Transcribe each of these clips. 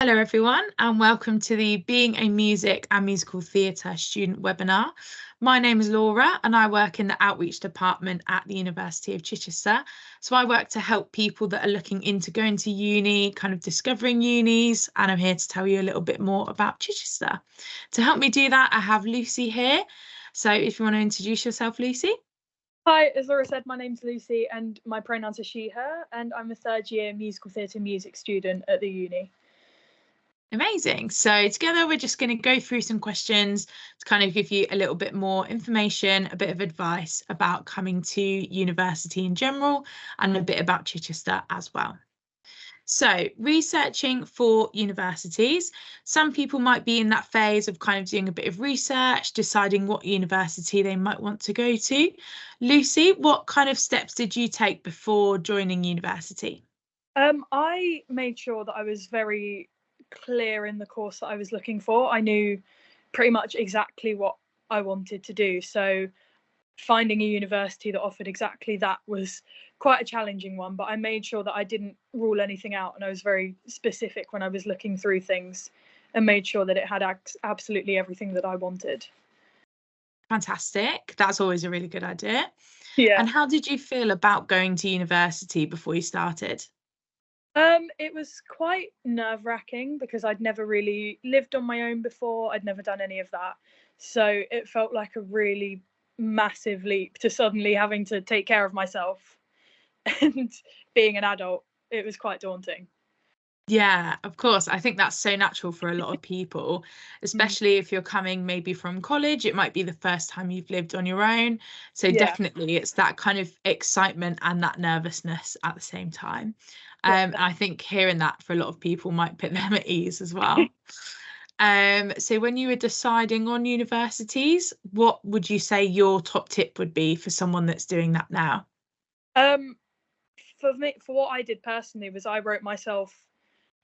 Hello everyone and welcome to the Being a Music and Musical Theatre student webinar. My name is Laura and I work in the Outreach Department at the University of Chichester. So I work to help people that are looking into going to uni, kind of discovering unis, and I'm here to tell you a little bit more about Chichester. To help me do that, I have Lucy here. So if you want to introduce yourself, Lucy. Hi, as Laura said, my name's Lucy and my pronouns are she, her, and I'm a third year musical theatre music student at the uni. Amazing. So together we're just going to go through some questions to kind of give you a little bit more information, a bit of advice about coming to university in general and a bit about Chichester as well. So researching for universities, some people might be in that phase of kind of doing a bit of research, deciding what university they might want to go to. Lucy, what kind of steps did you take before joining university? I made sure that I was very clear in the course that I was looking for. I knew pretty much exactly what I wanted to do. So finding a university that offered exactly that was quite a challenging one, but I made sure that I didn't rule anything out and I was very specific when I was looking through things and made sure that it had absolutely everything that I wanted. Fantastic. That's always a really good idea. Yeah. And how did you feel about going to university before you started? It was quite nerve-wracking because I'd never really lived on my own before. I'd never done any of that. So it felt like a really massive leap to suddenly having to take care of myself and being an adult. It was quite daunting. Yeah, of course. I think that's so natural for a lot of people, especially if you're coming maybe from college. It might be the first time you've lived on your own. So Yeah. definitely it's that kind of excitement and that nervousness at the same time. I think hearing that for a lot of people might put them at ease as well. So when you were deciding on universities, what would you say your top tip would be for someone that's doing that now? For me, for what I did personally was I wrote myself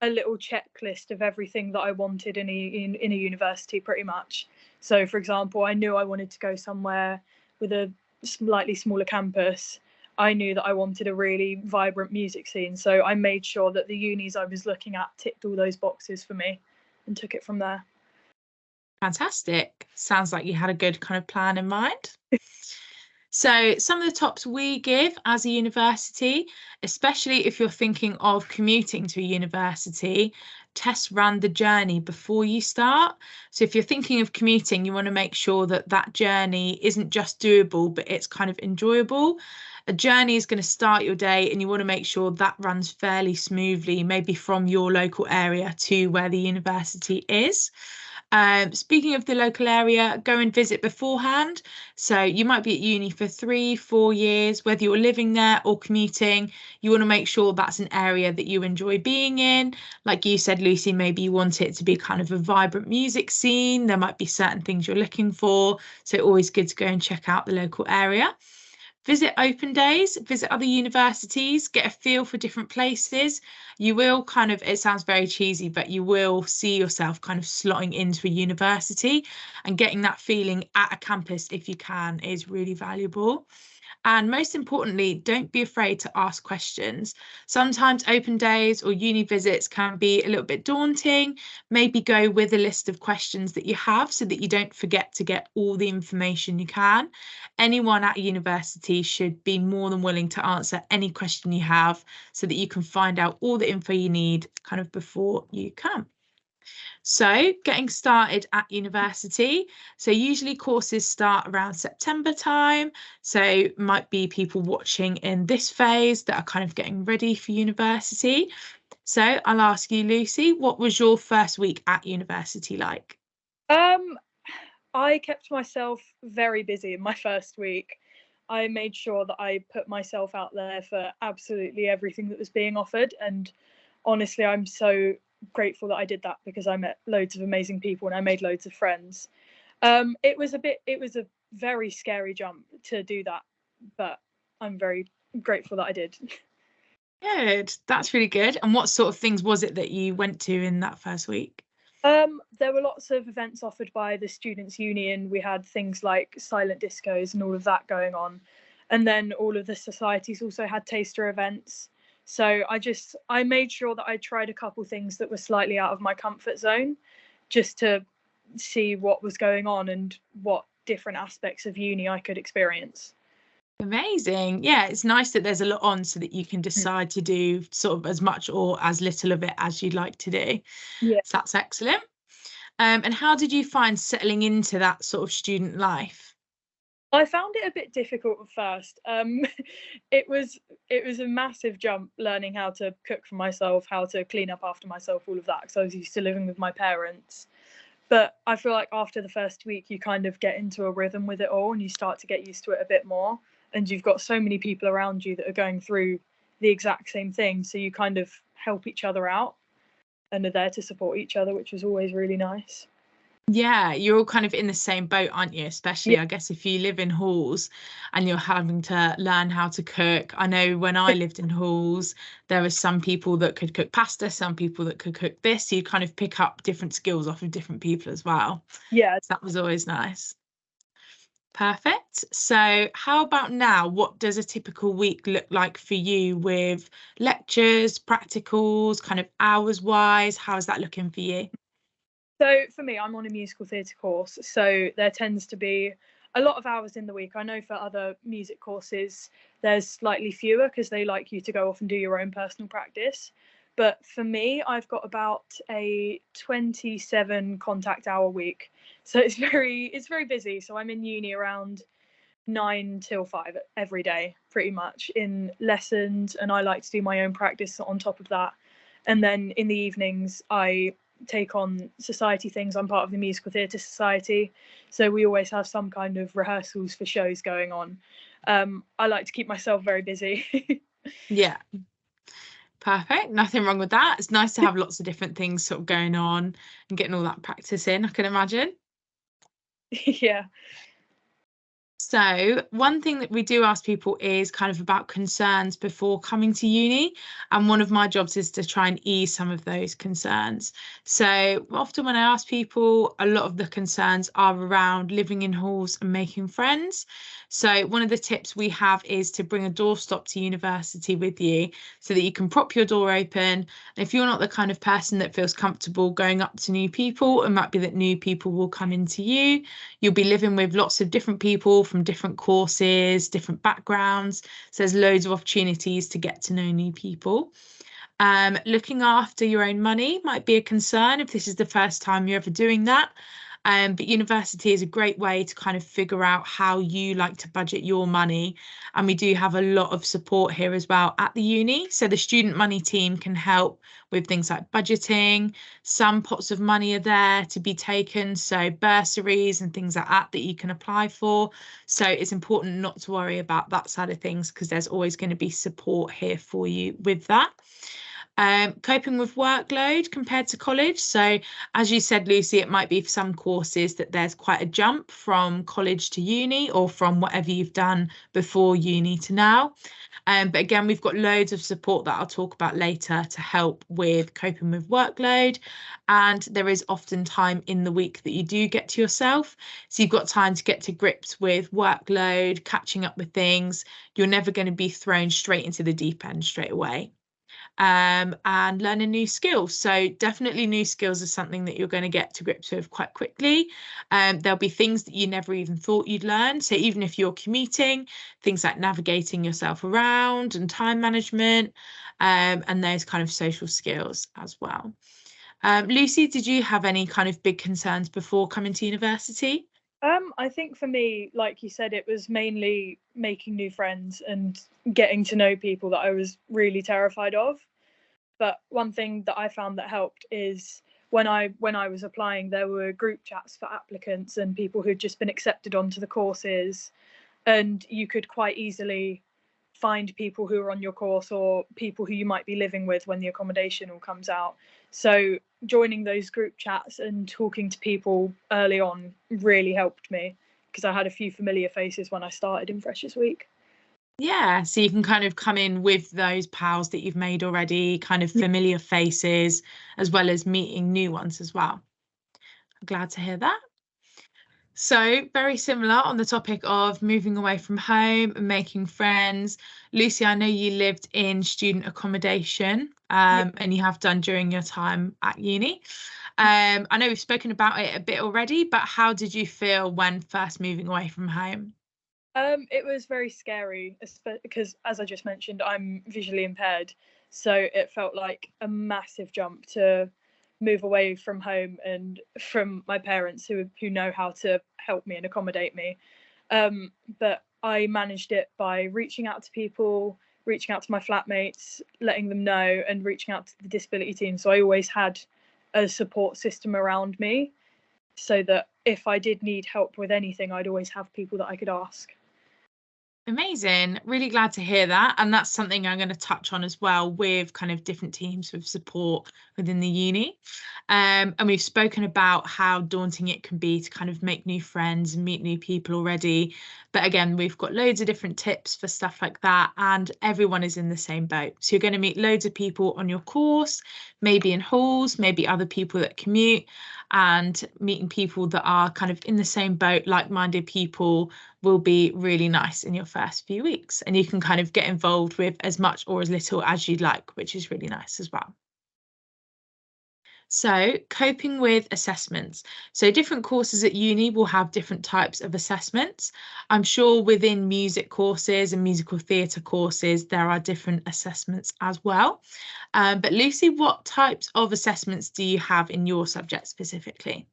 a little checklist of everything that I wanted in a university, pretty much. So, for example, I knew I wanted to go somewhere with a slightly smaller campus. I knew that I wanted a really vibrant music scene, so I made sure that the unis I was looking at ticked all those boxes for me and took it from there. Fantastic. Sounds like you had a good kind of plan in mind. So some of the tops we give as a university, especially if you're thinking of commuting to a university, test run the journey before you start. So if you're thinking of commuting, you want to make sure that that journey isn't just doable, but it's kind of enjoyable. A journey is going to start your day and you want to make sure that runs fairly smoothly, maybe from your local area to where the university is. Speaking of the local area, go and visit beforehand. So you might be at uni for 3-4 years, whether you're living there or commuting, you want to make sure that's an area that you enjoy being in. Like you said, Lucy, maybe you want it to be kind of a vibrant music scene. There might be certain things you're looking for. So always good to go and check out the local area. Visit open days, visit other universities, get a feel for different places. You will kind of, it sounds very cheesy, but you will see yourself kind of slotting into a university, and getting that feeling at a campus, if you can, is really valuable. And most importantly, don't be afraid to ask questions. Sometimes open days or uni visits can be a little bit daunting. Maybe go with a list of questions that you have so that you don't forget to get all the information you can. Anyone at a university should be more than willing to answer any question you have so that you can find out all the info you need kind of before you come. So getting started at university. So usually courses start around September time. So might be people watching in this phase that are kind of getting ready for university. So I'll ask you, Lucy, what was your first week at university like? I kept myself very busy in my first week. I made sure that I put myself out there for absolutely everything that was being offered. And honestly, I'm so grateful that I did that because I met loads of amazing people and I made loads of friends. It was a very scary jump to do that, but I'm very grateful that I did. Good, that's really good. And what sort of things was it that you went to in that first week? There were lots of events offered by the Students' Union. We had things like silent discos and all of that going on. And then all of the societies also had taster events. So I made sure that I tried a couple things that were slightly out of my comfort zone, just to see what was going on and what different aspects of uni I could experience. Amazing. Yeah, it's nice that there's a lot on so that you can Mm. decide to do sort of as much or as little of it as you'd like to do. Yeah. So that's excellent. And how did you find settling into that sort of student life? I found it a bit difficult at first. It was a massive jump learning how to cook for myself, how to clean up after myself, all of that, because I was used to living with my parents. But I feel like after the first week, you kind of get into a rhythm with it all, and you start to get used to it a bit more. And you've got so many people around you that are going through the exact same thing, so you kind of help each other out and are there to support each other, which is always really nice. Yeah, you're all kind of in the same boat, aren't you? Especially, Yeah, I guess, if you live in halls and you're having to learn how to cook. I know when I lived in halls, there were some people that could cook pasta, some people that could cook this. So you kind of pick up different skills off of different people as well. yeah. So that was always nice. Perfect. So how about now? What does a typical week look like for you with lectures, practicals, kind of hours wise? How is that looking for you? So for me, I'm on a musical theatre course, so there tends to be a lot of hours in the week. I know for other music courses, there's slightly fewer because they like you to go off and do your own personal practice. But for me, I've got about a 27 contact hour week, so it's very busy. So I'm in uni around 9 till 5 every day, pretty much in lessons, and I like to do my own practice on top of that. And then in the evenings, I take on society things. I'm part of the musical theatre society, so we always have some kind of rehearsals for shows going on. I like to keep myself very busy. Yeah, perfect. Nothing wrong with that. It's nice to have lots of different things sort of going on and getting all that practice in, I can imagine. Yeah. So, one thing that we do ask people is kind of about concerns before coming to uni. And one of my jobs is to try and ease some of those concerns. So, often when I ask people, a lot of the concerns are around living in halls and making friends. So, one of the tips we have is to bring a doorstop to university with you so that you can prop your door open. And if you're not the kind of person that feels comfortable going up to new people, it might be that new people will come into you. You'll be living with lots of different people from different courses, different backgrounds. So there's loads of opportunities to get to know new people. Looking after your own money might be a concern if this is the first time you're ever doing that. But university is a great way to kind of figure out how you like to budget your money. And we do have a lot of support here as well at the uni. So the student money team can help with things like budgeting. Some pots of money are there to be taken, so bursaries and things like that that you can apply for. So it's important not to worry about that side of things because there's always going to be support here for you with that. Coping with workload compared to college. So as you said, Lucy, it might be for some courses that there's quite a jump from college to uni or from whatever you've done before uni to now. But again, we've got loads of support that I'll talk about later to help with coping with workload. And there is often time in the week that you do get to yourself. So you've got time to get to grips with workload, catching up with things. You're never going to be thrown straight into the deep end straight away. And learning new skills. So definitely new skills are something that you're going to get to grips with quite quickly. There'll be things that you never even thought you'd learn. So even if you're commuting, things like navigating yourself around and time management, and those kind of social skills as well. Lucy, did you have any kind of big concerns before coming to university? I think for me, like you said, it was mainly making new friends and getting to know people that I was really terrified of. But one thing that I found that helped is when I was applying, there were group chats for applicants and people who'd just been accepted onto the courses, and you could quite easily find people who are on your course or people who you might be living with when the accommodation all comes out. So joining those group chats and talking to people early on really helped me because I had a few familiar faces when I started in Freshers Week. Yeah, so you can kind of come in with those pals that you've made already, kind of familiar faces, as well as meeting new ones as well. I'm glad to hear that. So very similar on the topic of moving away from home and making friends. Lucy, I know you lived in student accommodation, Yeah. and you have done during your time at uni. I know we've spoken about it a bit already, but how did you feel when first moving away from home? It was very scary, because as I just mentioned, I'm visually impaired, so it felt like a massive jump to move away from home and from my parents who know how to help me and accommodate me. But I managed it by reaching out to people, reaching out to my flatmates, letting them know, and reaching out to the disability team. So I always had a support system around me, so that if I did need help with anything, I'd always have people that I could ask. Amazing. Really glad to hear that. And that's something I'm going to touch on as well with kind of different teams with support within the uni. And we've spoken about how daunting it can be to kind of make new friends and meet new people already. But again, we've got loads of different tips for stuff like that. And everyone is in the same boat. So you're going to meet loads of people on your course, maybe in halls, maybe other people that commute, and meeting people that are kind of in the same boat, like-minded people will be really nice in your first few weeks. And you can kind of get involved with as much or as little as you'd like, which is really nice as well. So, coping with assessments. So, different courses at uni will have different types of assessments. I'm sure within music courses and musical theatre courses, there are different assessments as well. But Lucy, what types of assessments do you have in your subject specifically?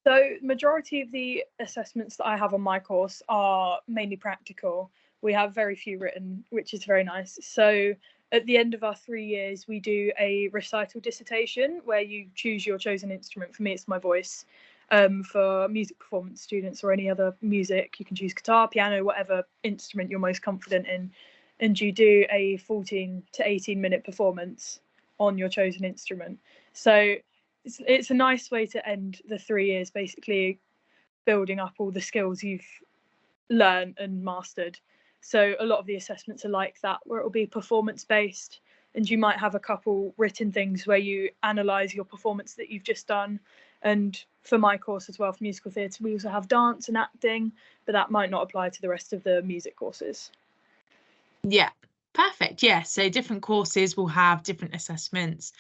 So, majority of the assessments that I have on my course are mainly practical. We have very few written, which is very nice. So, at the end of our 3 years, we do a recital dissertation where you choose your chosen instrument. For me, it's my voice. For music performance students or any other music, you can choose guitar, piano, whatever instrument you're most confident in. And you do a 14 to 18-minute performance on your chosen instrument. So, it's a nice way to end the 3 years, basically building up all the skills you've learned and mastered. So a lot of the assessments are like that, where it'll be performance based, and you might have a couple written things where you analyze your performance that you've just done. And for my course as well, for musical theatre, we also have dance and acting, but that might not apply to the rest of the music courses. Yeah, perfect. Yeah, so different courses will have different assessments,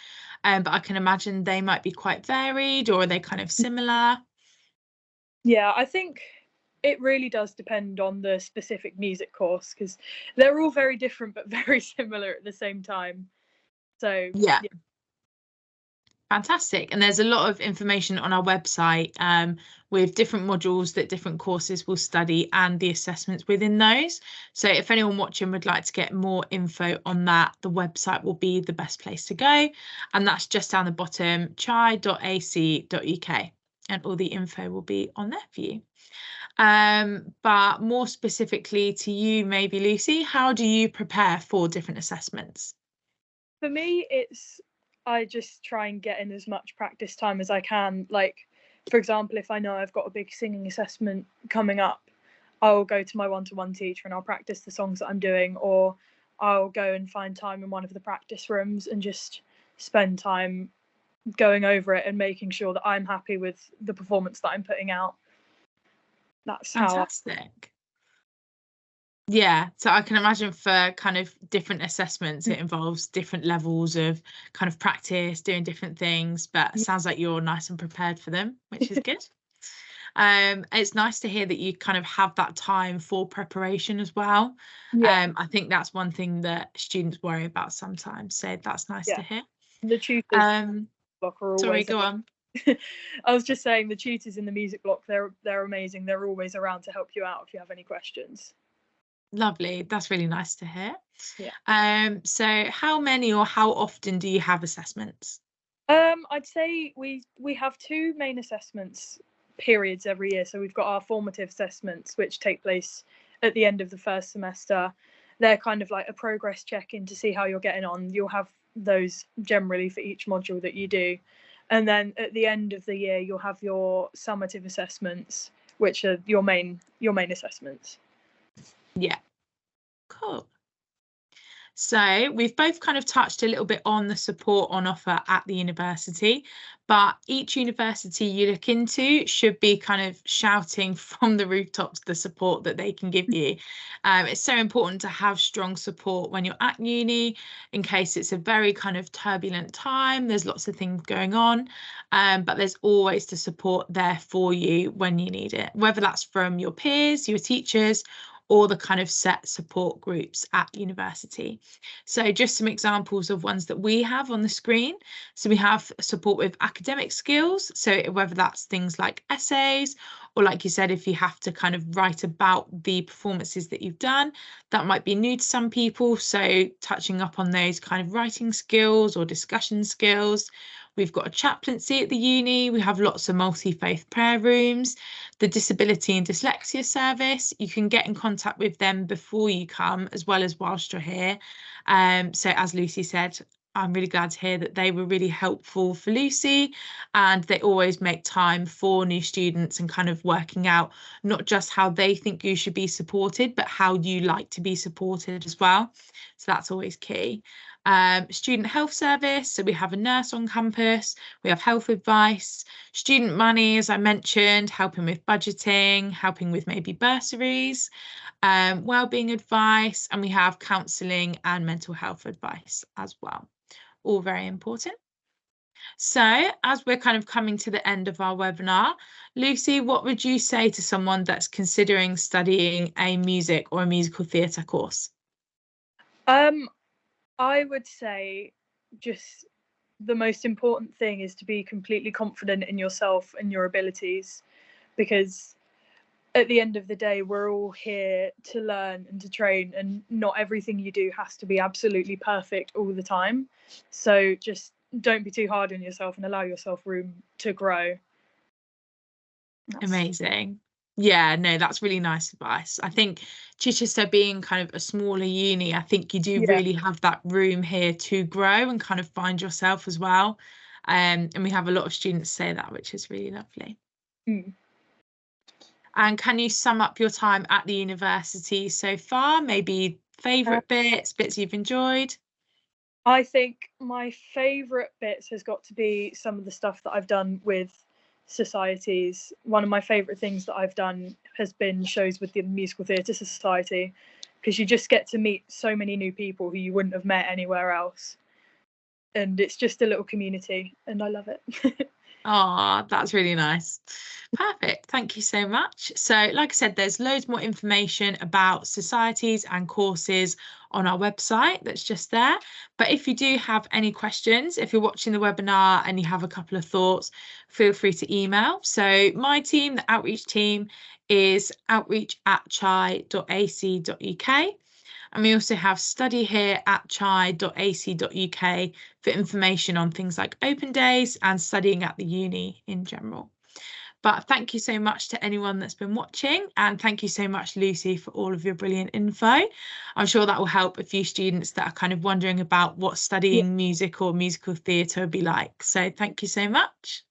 but I can imagine they might be quite varied, or are they kind of similar? Yeah, I think it really does depend on the specific music course, because they're all very different but very similar at the same time. So Yeah. yeah. Fantastic. And there's a lot of information on our website with different modules that different courses will study and the assessments within those. So if anyone watching would like to get more info on that, the website will be the best place to go. And that's just down the bottom, chai.ac.uk. And all the info will be on there for you. But more specifically to you, maybe Lucy, how do you prepare for different assessments? For me, I just try and get in as much practice time as I can. Like, for example, if I know I've got a big singing assessment coming up, I'll go to my one-to-one teacher and I'll practice the songs that I'm doing, or I'll go and find time in one of the practice rooms and just spend time going over it and making sure that I'm happy with the performance that I'm putting out. That's how. Fantastic. Yeah, so I can imagine for kind of different assessments, it involves different levels of kind of practice, doing different things, but it sounds like you're nice and prepared for them, which is good. It's nice to hear that you kind of have that time for preparation as well. Yeah, I think that's one thing that students worry about sometimes, so that's nice yeah. to hear. The tutors block are Sorry, always. go on. I was just saying, the tutors in the music block, they're amazing. They're always around to help you out if you have any questions. Lovely. That's really nice to hear. Yeah. So how many or how often do you have assessments? I'd say we have two main assessments periods every year. So we've got our formative assessments, which take place at the end of the first semester. They're kind of like a progress check-in to see how you're getting on. You'll have those generally for each module that you do. And then at the end of the year, you'll have your summative assessments, which are your main assessments. Yeah, cool. So we've both kind of touched a little bit on the support on offer at the university, but each university you look into should be kind of shouting from the rooftops the support that they can give you. It's so important to have strong support when you're at uni, in case it's a very kind of turbulent time. There's lots of things going on, but there's always the support there for you when you need it, whether that's from your peers, your teachers, or the kind of set support groups at university. So just some examples of ones that we have on the screen. So we have support with academic skills. So whether that's things like essays, or like you said, if you have to kind of write about the performances that you've done, that might be new to some people. So touching up on those kind of writing skills or discussion skills. We've got a chaplaincy at the uni. We have lots of multi-faith prayer rooms. The Disability and Dyslexia Service, you can get in contact with them before you come, as well as whilst you're here. So as Lucy said, I'm really glad to hear that they were really helpful for Lucy, and they always make time for new students and kind of working out not just how they think you should be supported, but how you like to be supported as well. So that's always key. Student health service, so we have a nurse on campus, we have health advice, student money, as I mentioned, helping with budgeting, helping with maybe bursaries, wellbeing advice, and we have counselling and mental health advice as well. All very important. So as we're kind of coming to the end of our webinar, Lucy, what would you say to someone that's considering studying a music or a musical theatre course? I would say just the most important thing is to be completely confident in yourself and your abilities, because at the end of the day, we're all here to learn and to train, and not everything you do has to be absolutely perfect all the time. So just don't be too hard on yourself and allow yourself room to grow. Amazing. Yeah, no, that's really nice advice. I think Chichester being kind of a smaller uni, I think you do really have that room here to grow and kind of find yourself as well. And we have a lot of students say that, which is really lovely. And can you sum up your time at the university so far? Maybe favourite bits you've enjoyed? I think my favourite bits has got to be some of the stuff that I've done with societies. One of my favourite things that I've done has been shows with the Musical Theatre Society, because you just get to meet so many new people who you wouldn't have met anywhere else. And it's just a little community, and I love it. Oh, that's really nice. Perfect. Thank you so much. So, like I said, there's loads more information about societies and courses on our website that's just there. But if you do have any questions, if you're watching the webinar and you have a couple of thoughts, feel free to email. So my team, the outreach team, is outreach@chi.ac.uk. And we also have study here at chi.ac.uk for information on things like open days and studying at the uni in general. But thank you so much to anyone that's been watching, and thank you so much, Lucy, for all of your brilliant info. I'm sure that will help a few students that are kind of wondering about what studying music or musical theatre would be like. So thank you so much.